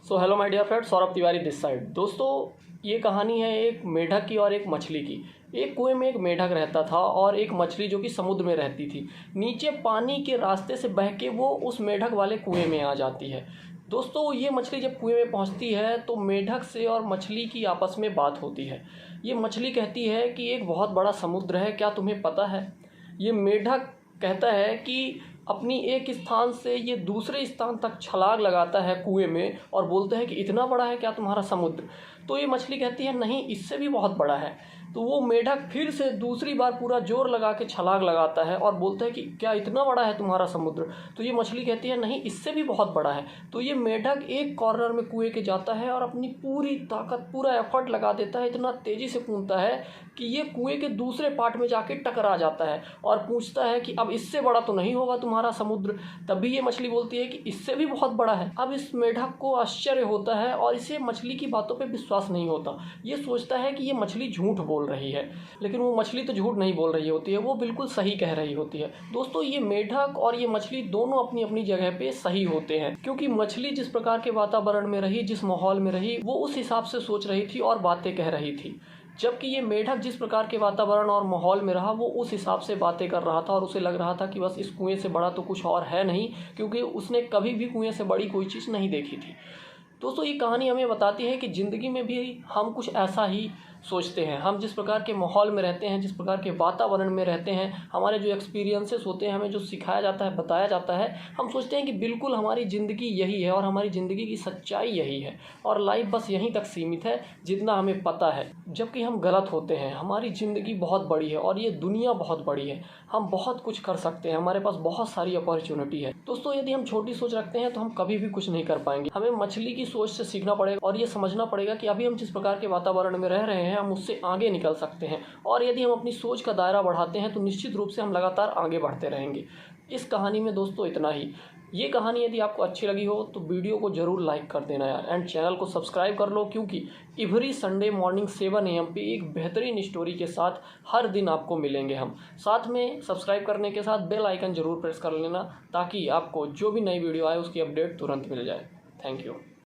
So hello my dear friend, Saurabh Tiwari this side. दोस्तों, ये कहानी है एक मेढक की और एक मछली की। एक कुएं में एक मेढक रहता था और एक मछली जो कि समुद्र में रहती थी। नीचे पानी के रास्ते से बह के वो उस मेढक वाले कुएं में आ जाती है। दोस्तों, ये मछली जब कुएं में पहुंचती है तो मेढक से और मछली की आपस में बात होती है। ये मछली कहती है कि एक बहुत बड़ा समुद्र है, क्या तुम्हें पता है? ये मेढक कहता है कि अपनी एक स्थान से ये दूसरे स्थान तक छलांग लगाता है कुएं में और बोलता है कि इतना बड़ा है क्या तुम्हारा समुद्र? तो ये मछली कहती है नहीं, इससे भी बहुत बड़ा है। तो वो मेढक फिर से दूसरी बार पूरा जोर लगा के छलांग लगाता है और बोलता है कि क्या इतना बड़ा है तुम्हारा समुद्र? तो ये मछली कहती है नहीं, इससे भी बहुत बड़ा है। तो ये मेढक एक कॉर्नर में कुएं के जाता है और अपनी पूरी ताकत, पूरा एफर्ट लगा देता है, इतना तेज़ी से कूदता है कि ये कुएं के दूसरे पार्ट में जाके टकरा जाता है और पूछता है कि अब इससे बड़ा तो नहीं होगा तुम्हारा समुद्र? तभी ये मछली बोलती है कि इससे भी बहुत बड़ा है। अब इस मेढक को आश्चर्य होता है और इसे मछली की बातों पे विश्वास नहीं होता। ये सोचता है कि ये मछली झूठ बोल रही है, लेकिन वो मछली तो झूठ नहीं बोल रही होती है, वो बिल्कुल सही कह रही होती है। दोस्तों, ये मेढक और ये मछली दोनों अपनी अपनी जगह पे सही होते हैं, क्योंकि मछली जिस प्रकार के वातावरण में रही, जिस माहौल में रही, वो उस हिसाब से सोच रही थी और बातें कह रही थी। जबकि ये मेढक जिस प्रकार के वातावरण और माहौल में रहा, वो उस हिसाब से बातें कर रहा था और उसे लग रहा था कि बस इस कुएं से बड़ा तो कुछ और है नहीं, क्योंकि उसने कभी भी कुएं से बड़ी कोई चीज़ नहीं देखी थी। दोस्तों, ये कहानी हमें बताती है कि ज़िंदगी में भी हम कुछ ऐसा ही सोचते हैं। हम जिस प्रकार के माहौल में रहते हैं, जिस प्रकार के वातावरण में रहते हैं, हमारे जो एक्सपीरियंसेस होते हैं, हमें जो सिखाया जाता है, बताया जाता है, हम सोचते हैं कि बिल्कुल हमारी ज़िंदगी यही है और हमारी ज़िंदगी की सच्चाई यही है और लाइफ बस यहीं तक सीमित है जितना हमें पता है। जबकि हम गलत होते हैं। हमारी ज़िंदगी बहुत बड़ी है और ये दुनिया बहुत बड़ी है। हम बहुत कुछ कर सकते हैं, हमारे पास बहुत सारी अपॉर्चुनिटी है। दोस्तों, यदि हम छोटी सोच रखते हैं तो हम कभी भी कुछ नहीं कर पाएंगे। हमें मछली की सोच से सीखना पड़ेगा और ये समझना पड़ेगा कि अभी हम जिस प्रकार के वातावरण में रह रहे हैं, हम उससे आगे निकल सकते हैं और यदि हम अपनी सोच का दायरा बढ़ाते हैं तो निश्चित रूप से हम लगातार आगे बढ़ते रहेंगे। इस कहानी में दोस्तों इतना ही। ये कहानी यदि आपको अच्छी लगी हो तो वीडियो को ज़रूर लाइक कर देना यार, एंड चैनल को सब्सक्राइब कर लो, क्योंकि एवरी संडे मॉर्निंग 7 AM पे एक बेहतरीन स्टोरी के साथ हर दिन आपको मिलेंगे हम। साथ में सब्सक्राइब करने के साथ बेल आइकन ज़रूर प्रेस कर लेना, ताकि आपको जो भी नई वीडियो आए उसकी अपडेट तुरंत मिल जाए। Thank you.